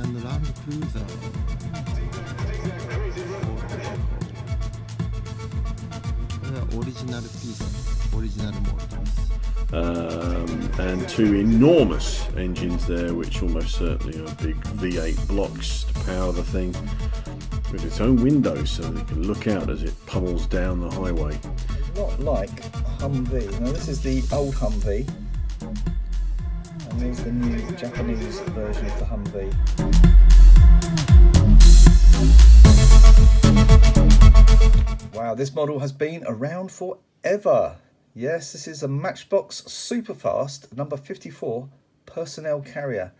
and Land Cruiser. Original piece, original models. And two enormous engines there, which almost certainly are big V8 blocks to power the thing, with its own windows so they can look out as it pummels down the highway. Not like Humvee. Now this is the old Humvee, and there's the new Japanese version of the Humvee. Wow, this model has been around forever. Yes, this is a Matchbox Superfast number 54 personnel carrier.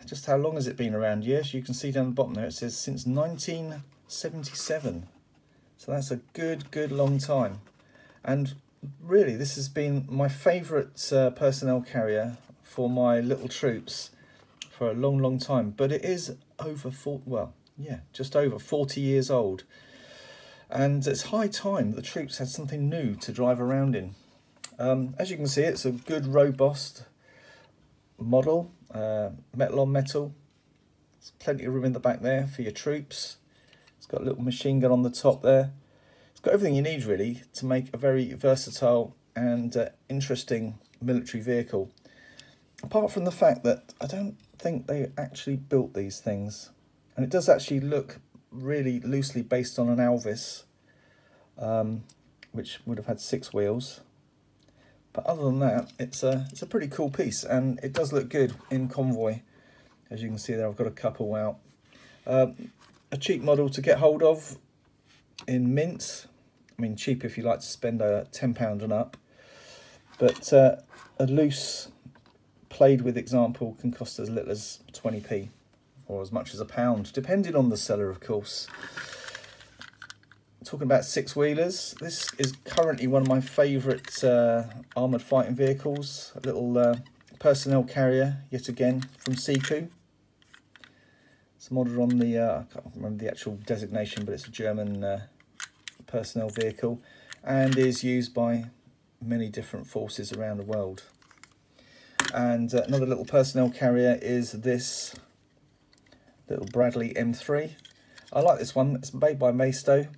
Just how long has it been around? Yes, you can see down the bottom there it says since 1977. So that's a good long time. And really, this has been my favourite personnel carrier for my little troops for a long time. But it is over just over 40 years old. And it's high time the troops had something new to drive around in. As you can see, it's a good, robust model, metal on metal. There's plenty of room in the back there for your troops. It's got a little machine gun on the top there. It's got everything you need, really, to make a very versatile and interesting military vehicle. Apart from the fact that I don't think they actually built these things. And it does actually look really loosely based on an Alvis, which would have had 6 wheels. But other than that, it's a pretty cool piece, and it does look good in convoy. As you can see there, I've got a couple out. A cheap model to get hold of in mint. I mean, cheap if you like to spend £10 and up. But a loose played with example can cost as little as 20p. Or as much as £1, depending on the seller, of course. Talking about 6-wheelers, this is currently one of my favourite armoured fighting vehicles. A little personnel carrier, yet again, from Siku. It's modeled on the, I can't remember the actual designation, but it's a German personnel vehicle, and is used by many different forces around the world. And another little personnel carrier is this little Bradley M3. I like this one. It's made by Maisto.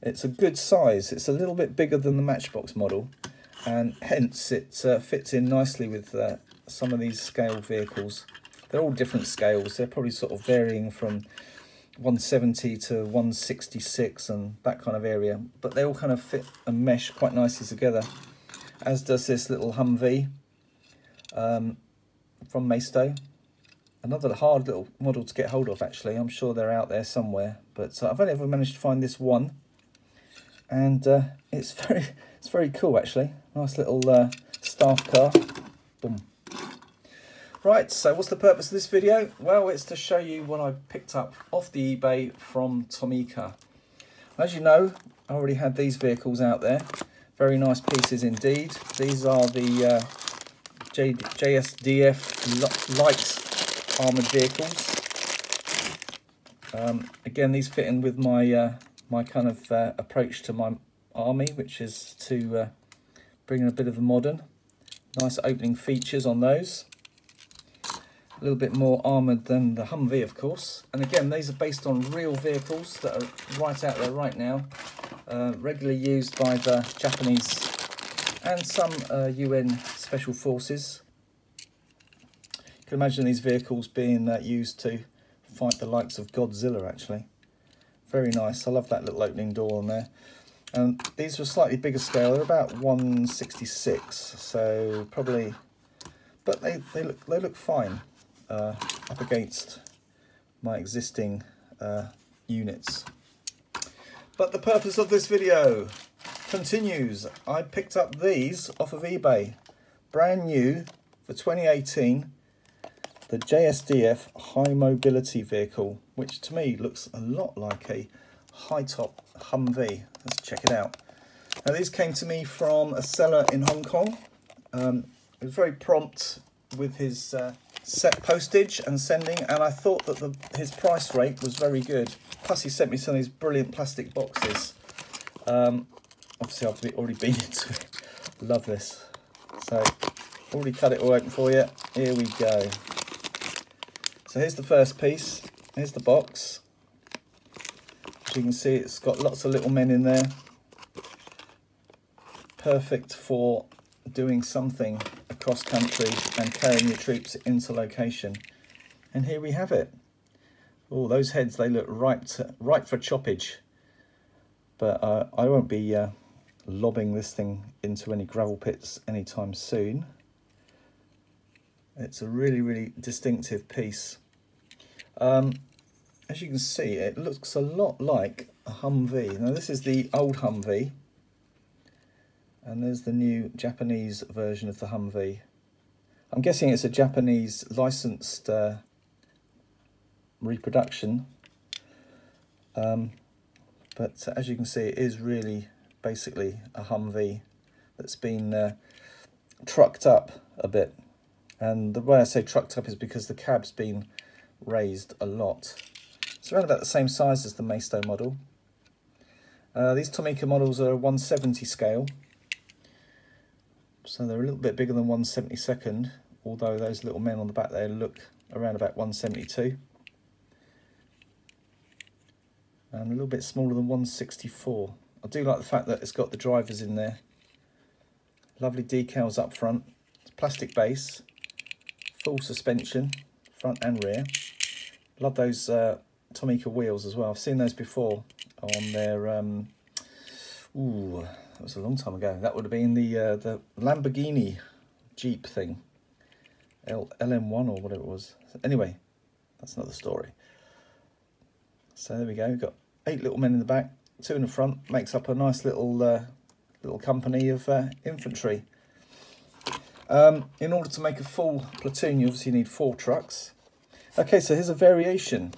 It's a good size. It's a little bit bigger than the Matchbox model, and hence it fits in nicely with some of these scaled vehicles. They're all different scales. They're probably sort of varying from 170 to 166 and that kind of area, but they all kind of fit and mesh quite nicely together, as does this little Humvee from Maisto. Another hard little model to get hold of, actually. I'm sure they're out there somewhere, but I've only ever managed to find this one, and it's very cool, actually. Nice little staff car. Boom. Right, so what's the purpose of this video? Well, it's to show you what I picked up off the eBay from Tomica. As you know, I already had these vehicles out there. Very nice pieces indeed. These are the JSDF light armoured vehicles. Again, these fit in with my my kind of approach to my army, which is to bring in a bit of the modern. Nice opening features on those. A little bit more armoured than the Humvee, of course. And again, these are based on real vehicles that are right out there right now, regularly used by the Japanese and some UN special forces. You can imagine these vehicles being used to fight the likes of Godzilla, actually. Very nice. I love that little opening door on there. And these are a slightly bigger scale. They're about 166, so probably, but they look fine up against my existing units. But the purpose of this video continues. I picked up these off of eBay, brand new for 2018. The JSDF High Mobility Vehicle, which to me looks a lot like a high-top Humvee. Let's check it out. Now, these came to me from a seller in Hong Kong. He was very prompt with his set postage and sending, and I thought that his price rate was very good. Plus, he sent me some of these brilliant plastic boxes. Obviously, I've already been into it. Love this. So, already cut it all open for you. Here we go. So here's the first piece. Here's the box. As you can see, it's got lots of little men in there. Perfect for doing something across country and carrying your troops into location. And here we have it. Oh, those heads, they look ripe for choppage. But I won't be lobbing this thing into any gravel pits anytime soon. It's a really, really distinctive piece. As you can see, it looks a lot like a Humvee. Now this is the old Humvee, and there's the new Japanese version of the Humvee. I'm guessing it's a Japanese licensed reproduction, but as you can see, it is really basically a Humvee that's been trucked up a bit. And the way I say trucked up is because the cab's been raised a lot. It's around about the same size as the Maisto model. These Tomica models are 170 scale, so they're a little bit bigger than 1/72nd, although those little men on the back there look around about 172. And a little bit smaller than 1/64. I do like the fact that it's got the drivers in there. Lovely decals up front. It's plastic base, full suspension, front and rear. Love those Tomica wheels as well. I've seen those before on their, ooh, that was a long time ago. That would have been the Lamborghini Jeep thing. LM1 or whatever it was. Anyway, that's another story. So there we go. We've got 8 little men in the back, 2 in the front. Makes up a nice little little company of infantry. In order to make a full platoon, you obviously need 4 trucks. Okay, so here's a variation.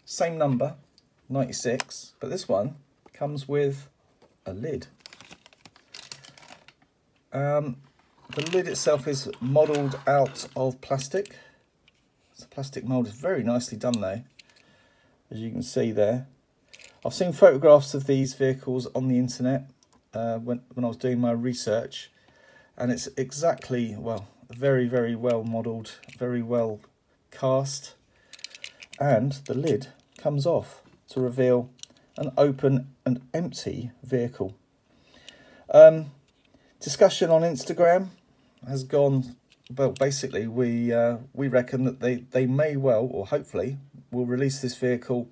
Same number, 96, but this one comes with a lid. The lid itself is modelled out of plastic. It's a plastic mould. It's very nicely done though, as you can see there. I've seen photographs of these vehicles on the internet when I was doing my research, and it's exactly, well, very, very well modelled, very well cast, and the lid comes off to reveal an open and empty vehicle. Discussion on Instagram has gone, well, basically we reckon that they may well, or hopefully will release this vehicle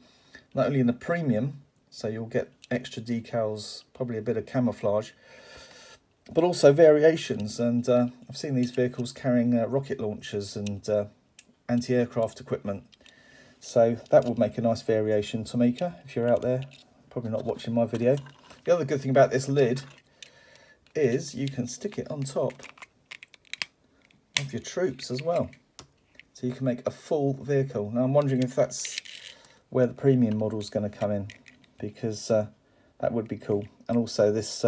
not only in the premium, so you'll get extra decals, probably a bit of camouflage, but also variations. And I've seen these vehicles carrying rocket launchers and anti-aircraft equipment, so that would make a nice variation. Tomica, if you're out there, probably not watching my video. The other good thing about this lid is you can stick it on top of your troops as well, so you can make a full vehicle. Now I'm wondering if that's where the premium model is going to come in, because that would be cool. And also this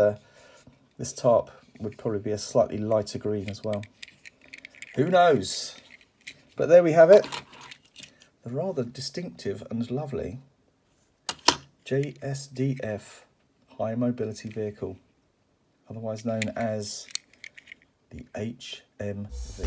this tarp would probably be a slightly lighter green as well. Who knows? But there we have it. The rather distinctive and lovely JSDF High Mobility Vehicle, otherwise known as the HMV.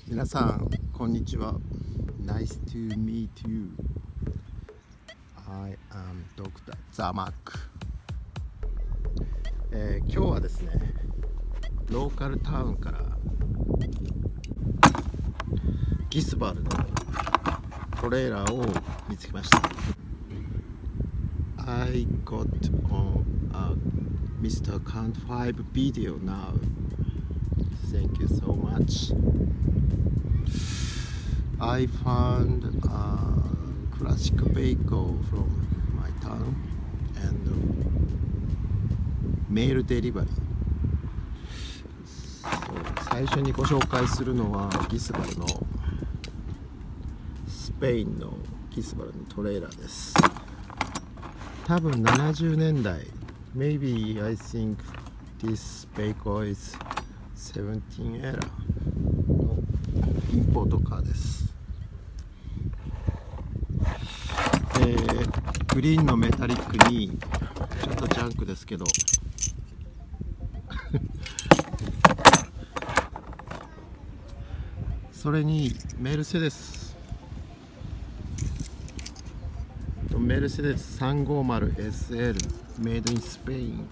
Minasan, konnichiwa. Nice to meet you. I am Dr. Zamak. 今日はですね、ローカルタウンからギスバルのトレーラーを見つけました。I got on a Mr. Count 5 video now. Thank you so much. I found a classic vehicle from my town and mail delivery. 最初にご紹介するのはギスバルのスペインのギスバルのトレーラーです。多分70年代 Maybe I think this vehicle is 17 era のインポートカーです。グリーンのメタリックにちょっとジャンクですけどそれにメルセデス 350SL Made in Spain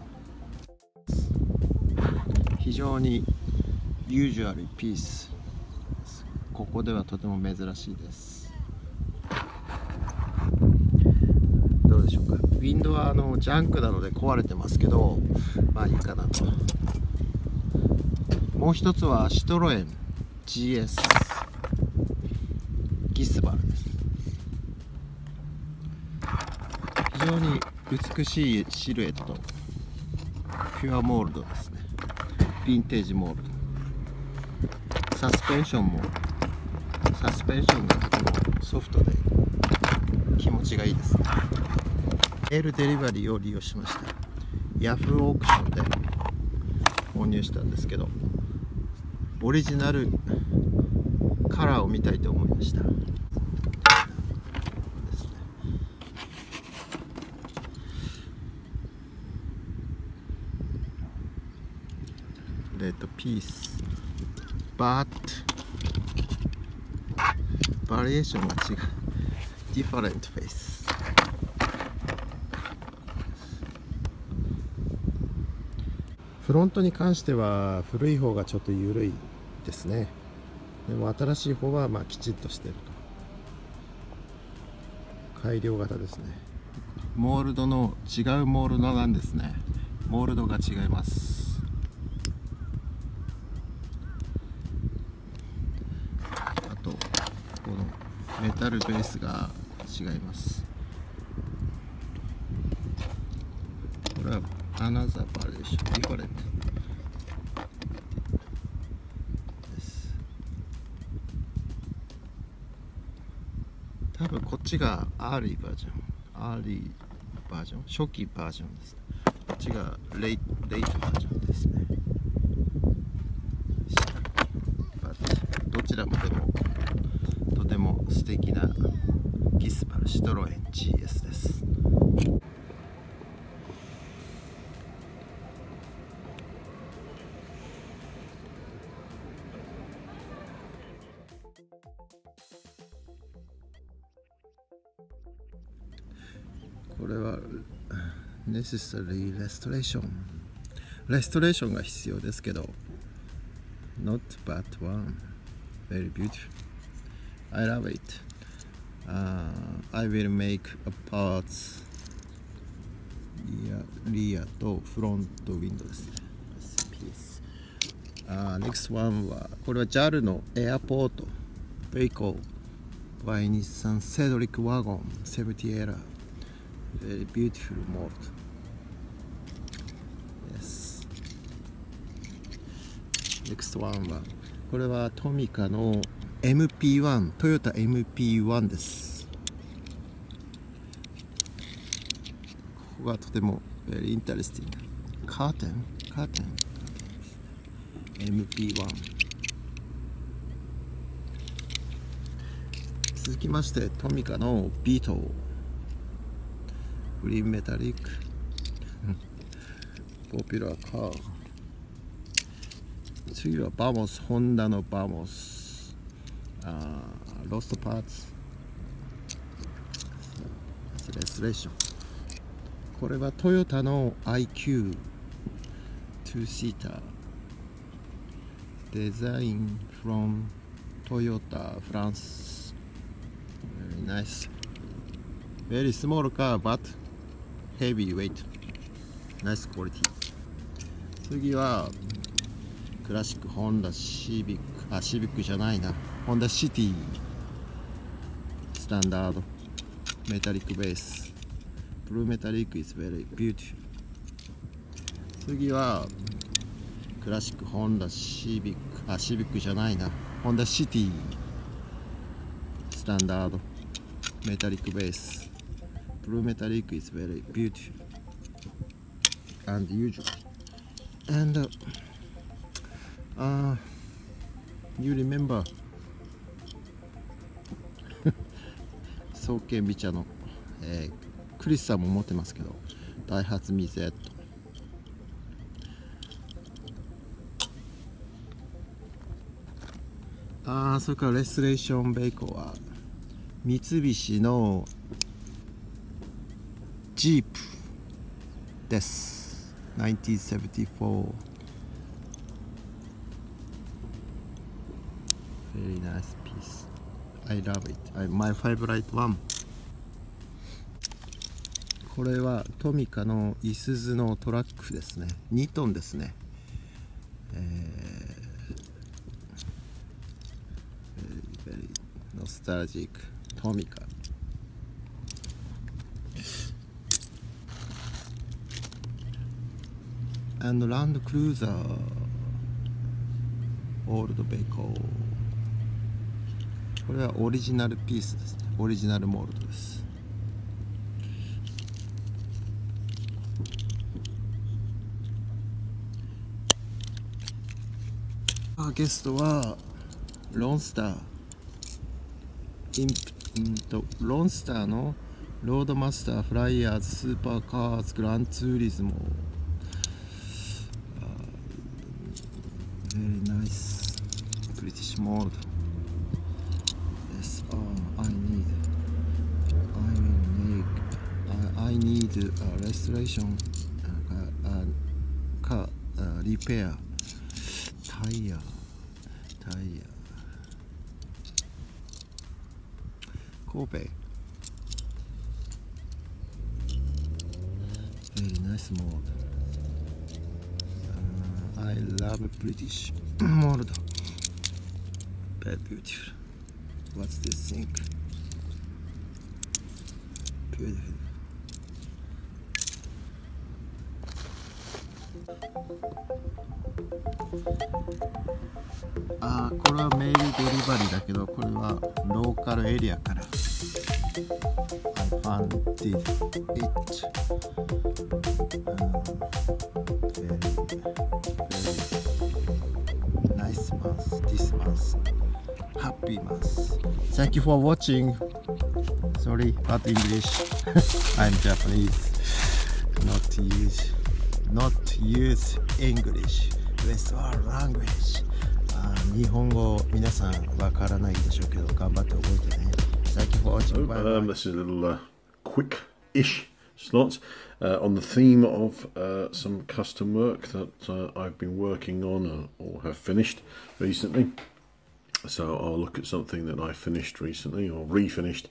非常にユージュアルピース、ここではとても珍しいです。どうでしょうか。ウィンドウはジャンクなので壊れてますけど、まあいいかなと。もう一つはシトロエン GS ギスバルです。非常に美しいシルエット、ピュアモールドですね。ヴィンテージモールド。サスペンションがとてもソフトで気持ちがいいですね。メールデリバリーを利用しました。ヤフーオークションで購入したんですけど、オリジナルカラーを見たいと思いました。レッドピース、バリエーションが違う。ディファレントフェイス。フロントに関しては古い方がちょっと緩いですね。でも新しい方はまあきちっとしてると。改良型ですね。モールドの違うモールドなんですね。モールドが違います。あとこのメタルベースが違います。これはアナザーバリエーション、ディファレントです。多分こっちがアーリーバージョン、初期バージョンです。こっちがレイトバージョンですね。どちらもでもとても素敵なギスバルシトロエン GS です。これはネセサリーレストレーションが必要ですけど Not bad one. Very beautiful. I love it. I will make a parts rear とフロントウィンドウですね。Next one はこれは JAL のエアポートベイコー by Nissan Cedric Wagon 70 era. Very beautiful mold. Yes. Next one はこれはトミカの MP1 トヨタ MP1 です。ここがとても very interesting カーテン MP1 続きましてトミカのビートグリーンメタリックポピュラーカー。次はバモス、ホンダのバモス、ロストパーツ、レストレーション。これはトヨタの IQ two-seater. Design from Toyota, France. Very nice. Very small car, but heavy weight. Nice quality. 次はクラシックホンダシビック、シビックじゃないな、ホンダシティスタンダードメタリックベース。ブルーメタリック is very beautiful。次はクラシックホンダシビック、シビックじゃないな、ホンダシティスタンダードメタリックベース。ブルーメタリック is very beautiful and usual. And you remember 創建美茶の、クリスさんも持ってますけど、ダイハツミゼット。それからレストレーションベイコーは三菱のジープです。1974。Very nice piece. I love it. My favorite one. これはトミカのいすゞのトラックですね。2トンですね。very nostalgic トミカ。and Land Cruiser Old Beko。これはオリジナルピースですね。オリジナルモールドです。ゲストはロンスターロンスターのロードマスター、フライヤーズ、スーパーカーズ、グランツーリズモ。Very nice British mode. Yes, I need a restoration, car repair, tire. Kobe. Very nice mode. I love British mode. Very beautiful. What's this thing? Beautiful.これはメールデリバリーだけど、これはローカルエリアから。I found it. Nice month, this month. Happy month. Thank you for watching. Sorry, not English. I'm Japanese. Not use English. Western language. 日本語皆さんわからないでしょうけど、頑張って覚えてね。Thank you for watching. This is a little quick-ish slot on the theme of some custom work that I've been working on or have finished recently. So I'll look at something that I finished recently or refinished,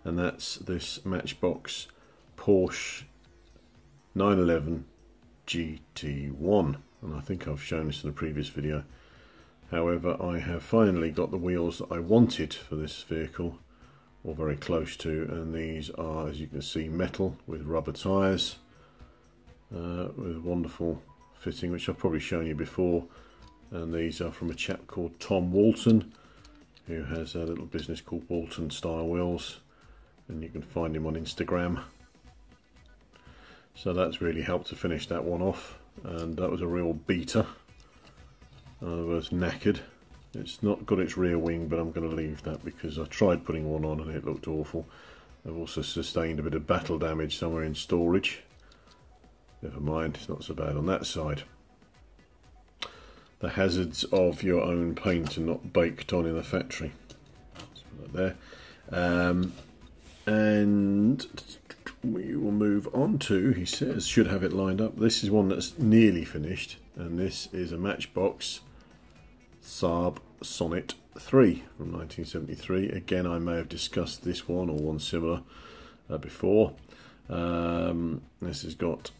and that's this Matchbox Porsche 911 GT1, and I think I've shown this in a previous video. However, I have finally got the wheels that I wanted for this vehicle, or very close to, and these are, as you can see, metal with rubber tyres, with wonderful fitting, which I've probably shown you before. And these are from a chap called Tom Walton, who has a little business called Walton Style Wheels, and you can find him on Instagram. So that's really helped to finish that one off, and that was a real beater. In other words, knackered. It's not got its rear wing, but I'm going to leave that because I tried putting one on and it looked awful. I've also sustained a bit of battle damage somewhere in storage. Never mind, it's not so bad on that side. The hazards of your own paint are not baked on in the factory. Let's put that there. And we will move on to, he says, should have it lined up. This is one that's nearly finished. and this is a Matchbox Saab Sonnet 3 from 1973. Again, I may have discussed this one or one similar before. This has got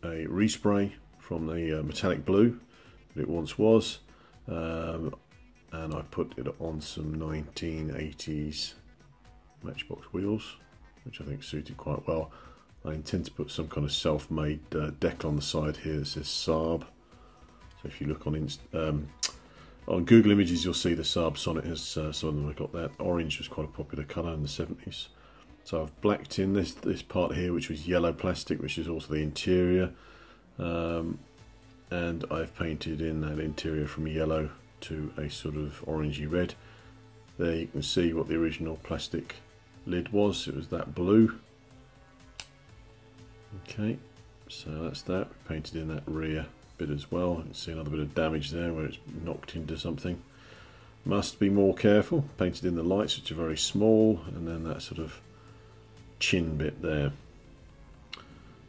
a respray from the metallic blue that it once was, and I put it on some 1980s Matchbox wheels, which I think suited quite well. I intend to put some kind of self-made decal on the side here that says Saab. So if you look on Google Images, you'll see the Saab Sonnet has some of them have got that. Orange was quite a popular colour in the 70s. So I've blacked in this part here, which was yellow plastic, which is also the interior. And I've painted in that interior from yellow to a sort of orangey red. There you can see what the original plastic lid was. It was that blue. Okay, so that's that. We painted in that rear bit as well. You can see another bit of damage there where it's knocked into something. Must be more careful. Painted in the lights, which are very small, and then that sort of chin bit there.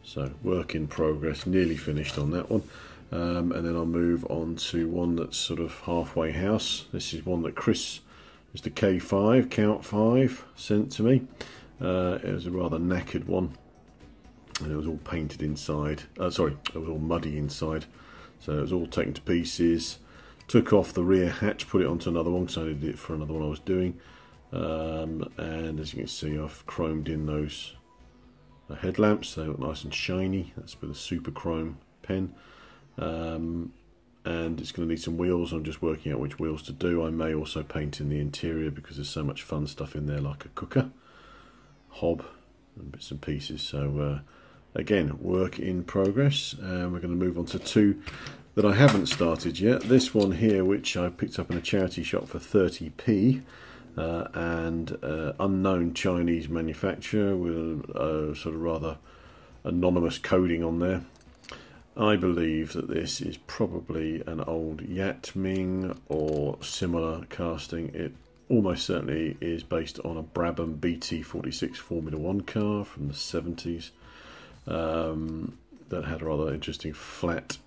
So work in progress, nearly finished on that one. And then I'll move on to one that's sort of halfway house. This is one that Chris, Mr. K5, Count 5, sent to me. It was a rather knackered one, and it was all painted inside. Sorry, it was all muddy inside. So it was all taken to pieces. Took off the rear hatch, put it onto another one, because I did it for another one I was doing. And as you can see, I've chromed in those headlamps. They look nice and shiny. That's with a super chrome pen. And it's going to need some wheels. I'm just working out which wheels to do. I may also paint in the interior because there's so much fun stuff in there, like a cooker, hob, and bits and pieces. So again, work in progress. And we're going to move on to two that I haven't started yet. This one here, which I picked up in a charity shop for 30p, and unknown Chinese manufacturer with a sort of rather anonymous coding on there. I believe that this is probably an old Yatming or similar casting. It almost certainly is based on a Brabham BT46 Formula 1 car from the 70s that had a rather interesting flat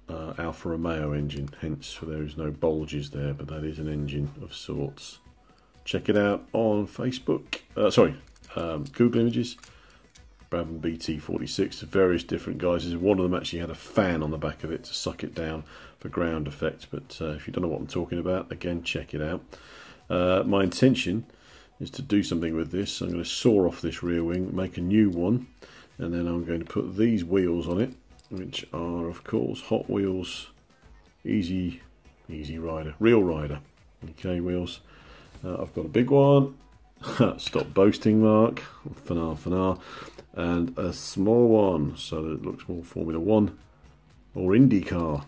Alfa Romeo engine, hence there is no bulges there, but that is an engine of sorts. Check it out on Facebook, Google Images. Brabham BT46, various different guises. One of them actually had a fan on the back of it to suck it down for ground effect, but if you don't know what I'm talking about, again, check it out. My intention is to do something with this. I'm going to saw off this rear wing, make a new one, and then I'm going to put these wheels on it, which are, of course, Hot Wheels Easy Rider, Real Rider. Okay, wheels. I've got a big one. Stop boasting, Mark. Fanar. And a small one, so that it looks more Formula 1 or IndyCar.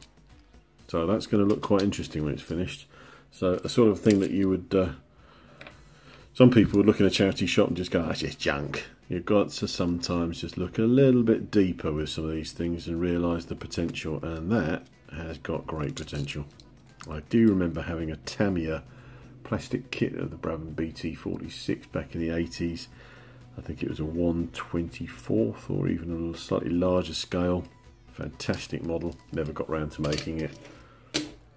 So that's going to look quite interesting when it's finished. So a sort of thing that you would, some people would look in a charity shop and just go, that's just junk. You've got to sometimes just look a little bit deeper with some of these things and realise the potential, and that has got great potential. I do remember having a Tamiya plastic kit of the Brabham BT46 back in the 80s. I think it was a 1/24th or even a slightly larger scale. Fantastic model. Never got round to making it.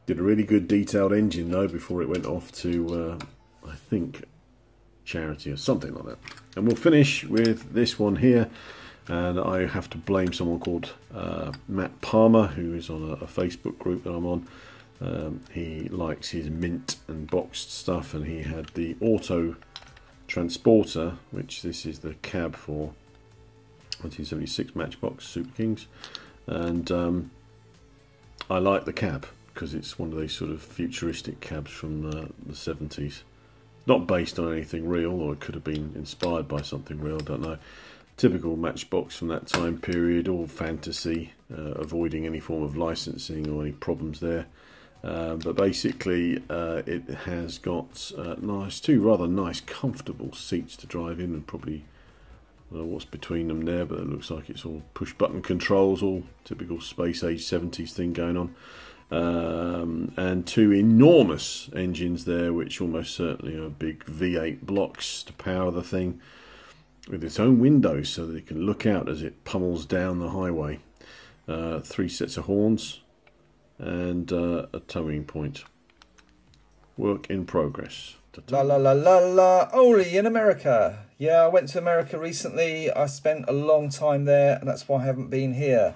Did a really good detailed engine though before it went off to I think charity or something like that. And we'll finish with this one here, and I have to blame someone called Matt Palmer, who is on a Facebook group that I'm on. He likes his mint and boxed stuff, and he had the Auto Transporter, which this is the cab for 1976 Matchbox Super Kings, and I like the cab because it's one of these sort of futuristic cabs from the 70s. Not based on anything real, or it could have been inspired by something real, don't know. Typical Matchbox from that time period, all fantasy, avoiding any form of licensing or any problems there. But basically it has got two rather nice comfortable seats to drive in, and probably I don't know what's between them there, but it looks like it's all push button controls, all typical space age 70s thing going on. And two enormous engines there, which almost certainly are big V8 blocks to power the thing, with its own windows so that it can look out as it pummels down the highway. 3 sets of horns, and a towing point. Work in progress. La la la la la, only in America. Yeah, I went to America recently. I spent a long time there, and that's why I haven't been here.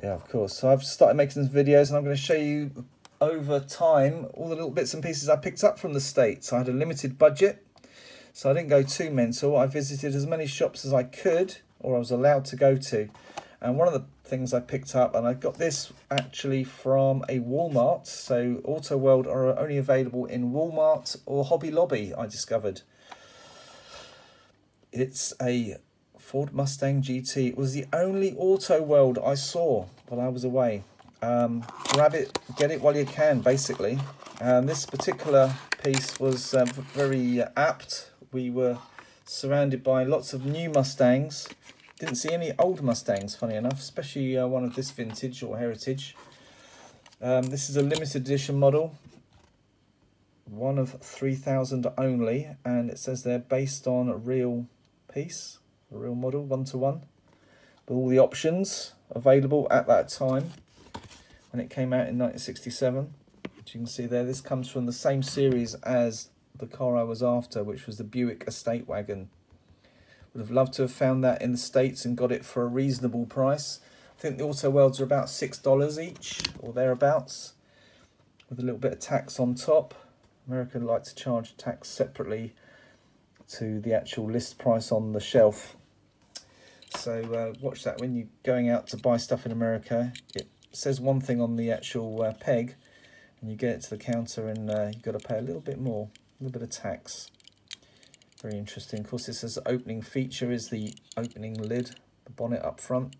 Yeah, of course. So I've started making some videos, and I'm going to show you over time all the little bits and pieces I picked up from the States. I had a limited budget, so I didn't go too mental. I visited as many shops as I could, or I was allowed to go to. And one of the things I picked up, and I got this actually from a Walmart. So Auto World are only available in Walmart or Hobby Lobby, I discovered. It's a Ford Mustang GT. It was the only Auto World I saw while I was away. Grab it, get it while you can, basically. And this particular piece was very apt. We were surrounded by lots of new Mustangs. Didn't see any old Mustangs, funny enough, especially one of this vintage or heritage. This is a limited edition model, one of 3,000 only, and it says they're based on a real piece, a real model, 1-to-1, with all the options available at that time when it came out in 1967. As you can see there, this comes from the same series as the car I was after, which was the Buick Estate Wagon. Would have loved to have found that in the States and got it for a reasonable price. I think the Auto Worlds are about $6 each, or thereabouts, with a little bit of tax on top. America like to charge tax separately to the actual list price on the shelf. So watch that when you're going out to buy stuff in America. It says one thing on the actual peg, and you get it to the counter and you've got to pay a little bit more, a little bit of tax. Very interesting. Of course, this is the opening feature, is the opening lid, the bonnet up front,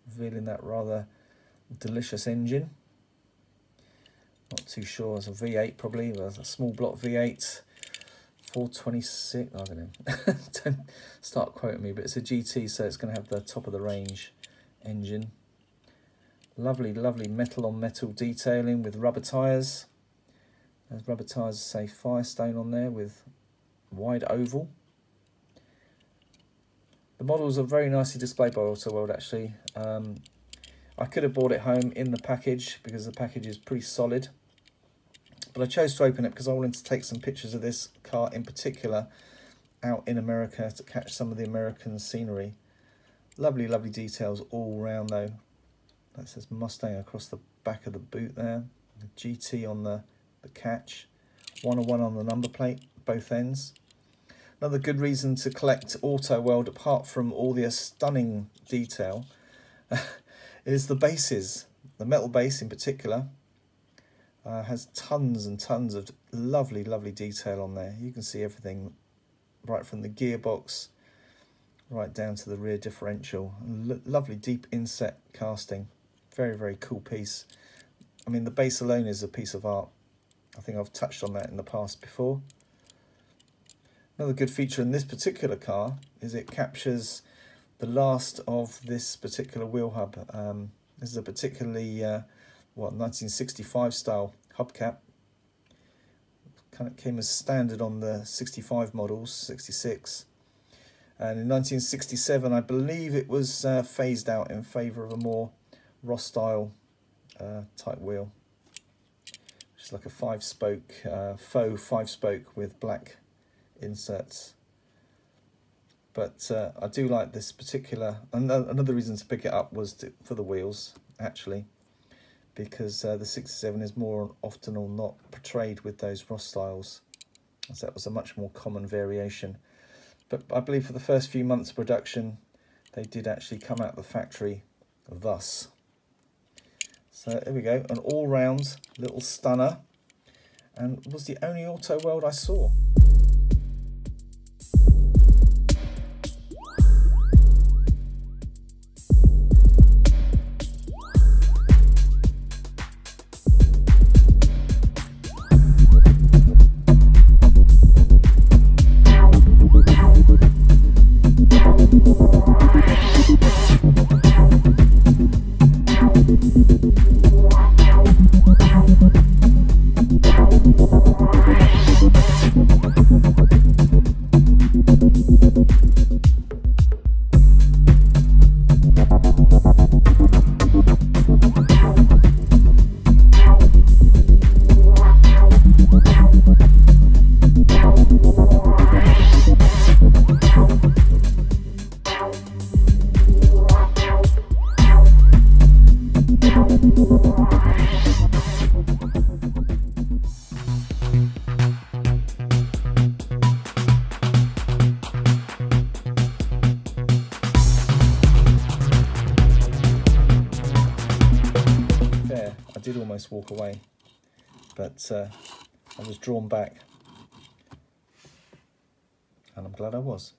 revealing that rather delicious engine. Not too sure, it's a V8 probably, a small block V8, 426, I don't know, don't start quoting me, but it's a GT, so it's going to have the top of the range engine. Lovely, lovely metal on metal detailing with rubber tyres. There's rubber tyres, say Firestone on there with wide oval. The models are very nicely displayed by Auto World actually. I could have bought it home in the package because the package is pretty solid, but I chose to open it because I wanted to take some pictures of this car in particular out in America to catch some of the American scenery. Lovely, lovely details all round though. That says Mustang across the back of the boot there. The GT on the catch. 101 on the number plate, both ends. Another good reason to collect Auto World, apart from all the stunning detail, is the bases. The metal base in particular has tons and tons of lovely, lovely detail on there. You can see everything right from the gearbox right down to the rear differential. Lovely deep inset casting. Very, very cool piece. I mean, the base alone is a piece of art. I think I've touched on that in the past before. Another good feature in this particular car is it captures the last of this particular wheel hub. This is a particularly 1965 style hubcap. Kind of came as standard on the 65 models, 66. And in 1967, I believe it was phased out in favour of a more Ross style type wheel. Which is like a 5-spoke, faux 5-spoke with black inserts. But I do like this particular, another reason to pick it up was for the wheels actually, because the 67 is more often or not portrayed with those Ross styles, as that was a much more common variation. But I believe for the first few months of production they did actually come out of the factory thus. So here we go, an all-round little stunner, and was the only Auto World I saw. did almost walk away, but I was drawn back, and I'm glad I was.